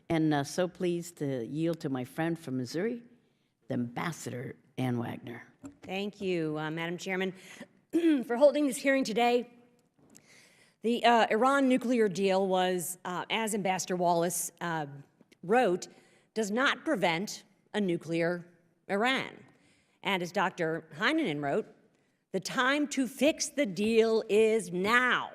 and so pleased to yield to my friend from Missouri, the Ambassador Ann Wagner. Thank you, Madam Chairman, for holding this hearing today. The Iran nuclear deal was, as Ambassador Wallace wrote, does not prevent a nuclear Iran. And as Dr. Heinonen wrote, the time to fix the deal is now,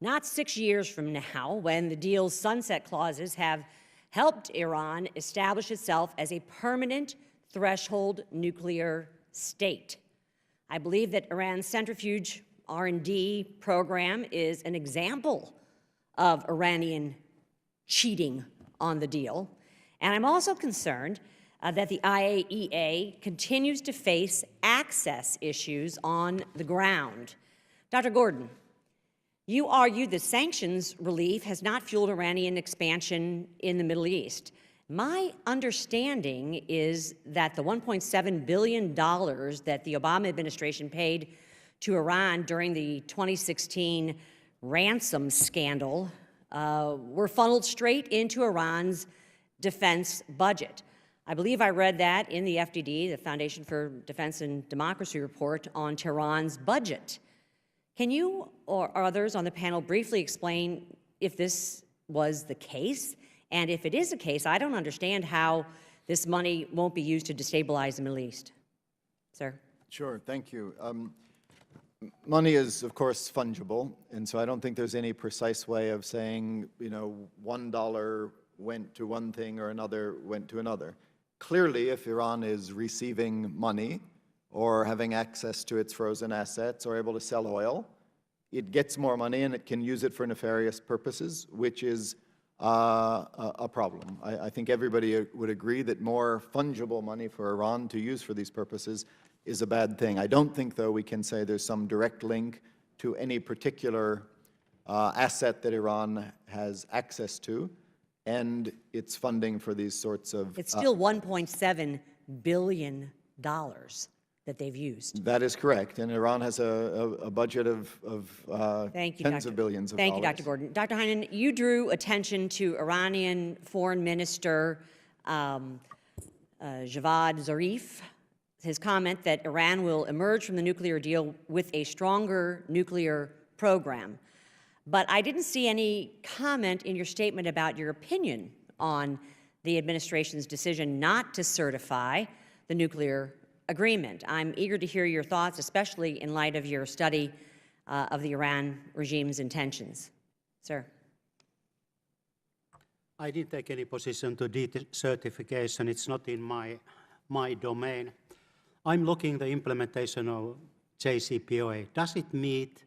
not 6 years from now, when the deal's sunset clauses have helped Iran establish itself as a permanent threshold nuclear state. I believe that Iran's centrifuge R&D program is an example of Iranian cheating on the deal. And I'm also concerned that the IAEA continues to face access issues on the ground. Dr. Gordon, you argue that sanctions relief has not fueled Iranian expansion in the Middle East. My understanding is that the $1.7 billion that the Obama administration paid to Iran during the 2016 ransom scandal were funneled straight into Iran's defense budget. I believe I read that in the FDD, the Foundation for Defense and Democracy report on Tehran's budget. Can you or others on the panel briefly explain if this was the case? And if it is the case, I don't understand how this money won't be used to destabilize the Middle East. Sir? Sure, thank you. Money is, of course, fungible, and so I don't think there's any precise way of saying, $1 went to one thing or another went to another. Clearly, if Iran is receiving money or having access to its frozen assets or able to sell oil, it gets more money and it can use it for nefarious purposes, which is a problem. I think everybody would agree that more fungible money for Iran to use for these purposes is a bad thing. I don't think, though, we can say there's some direct link to any particular asset that Iran has access to and its funding for these sorts of... It's still $1.7 billion that they've used. That is correct, and Iran has a budget of tens of billions of dollars. Thank you, Dr. Gordon. Dr. Heinonen, you drew attention to Iranian Foreign Minister Javad Zarif, his comment that Iran will emerge from the nuclear deal with a stronger nuclear program. But I didn't see any comment in your statement about your opinion on the administration's decision not to certify the nuclear agreement. I'm eager to hear your thoughts, especially in light of your study of the Iran regime's intentions. Sir. I didn't take any position to decertification. It's not in my domain. I'm looking at the implementation of JCPOA. Does it meet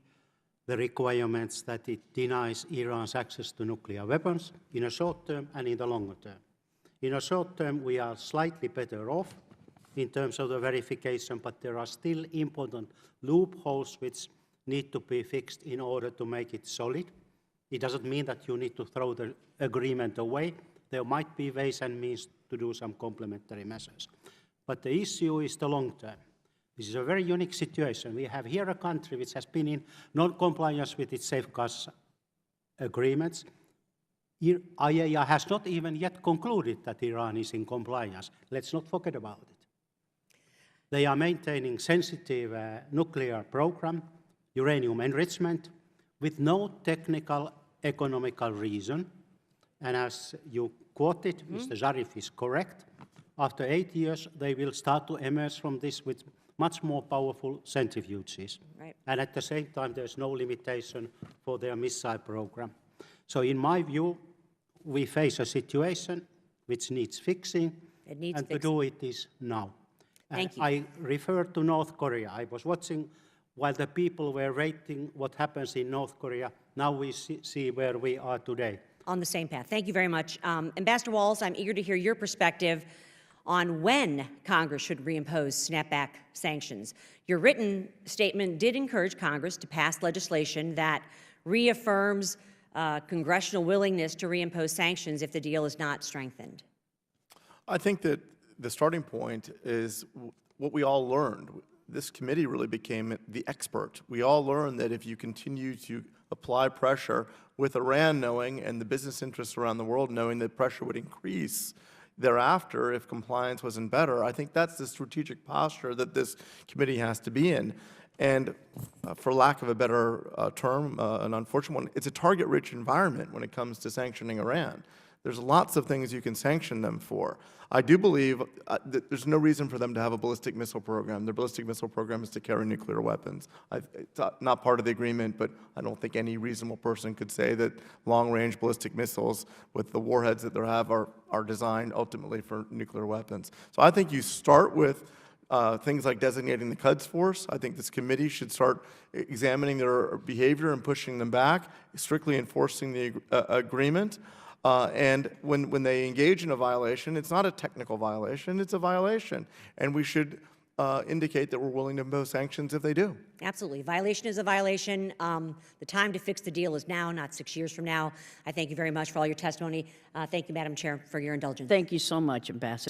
the requirements that it denies Iran's access to nuclear weapons in a short term and in the longer term? In a short term, we are slightly better off in terms of the verification, but there are still important loopholes which need to be fixed in order to make it solid. It doesn't mean that you need to throw the agreement away. There might be ways and means to do some complementary measures. But the issue is the long term. This is a very unique situation. We have here a country which has been in non-compliance with its safeguards agreements. IAEA has not even yet concluded that Iran is in compliance. Let's not forget about it. They are maintaining sensitive nuclear program, uranium enrichment, with no technical, economical reason. And as you quoted, Mr. Zarif is correct. After 8 years, they will start to emerge from this with much more powerful centrifuges. Right. And at the same time, there's no limitation for their missile program. So in my view, we face a situation which needs fixing, and to do it is now. Thank you. I refer to North Korea. I was watching while the people were rating what happens in North Korea. Now we see where we are today. On the same path. Thank you very much. Ambassador Wallace, I'm eager to hear your perspective on when Congress should reimpose snapback sanctions. Your written statement did encourage Congress to pass legislation that reaffirms congressional willingness to reimpose sanctions if the deal is not strengthened. I think that the starting point is what we all learned. This committee really became the expert. We all learned that if you continue to apply pressure with Iran knowing, and the business interests around the world knowing, that pressure would increase thereafter if compliance wasn't better. I think that's the strategic posture that this committee has to be in. And for lack of a better term, an unfortunate one, it's a target-rich environment when it comes to sanctioning Iran. There's lots of things you can sanction them for. I do believe that there's no reason for them to have a ballistic missile program. Their ballistic missile program is to carry nuclear weapons. It's not part of the agreement, but I don't think any reasonable person could say that long-range ballistic missiles with the warheads that they have are designed ultimately for nuclear weapons. So I think you start with things like designating the Quds Force. I think this committee should start examining their behavior and pushing them back, strictly enforcing the agreement. And when they engage in a violation, it's not a technical violation, it's a violation. And we should indicate that we're willing to impose sanctions if they do. Absolutely. Violation is a violation. The time to fix the deal is now, not 6 years from now. I thank you very much for all your testimony. Thank you, Madam Chair, for your indulgence. Thank you so much, Ambassador.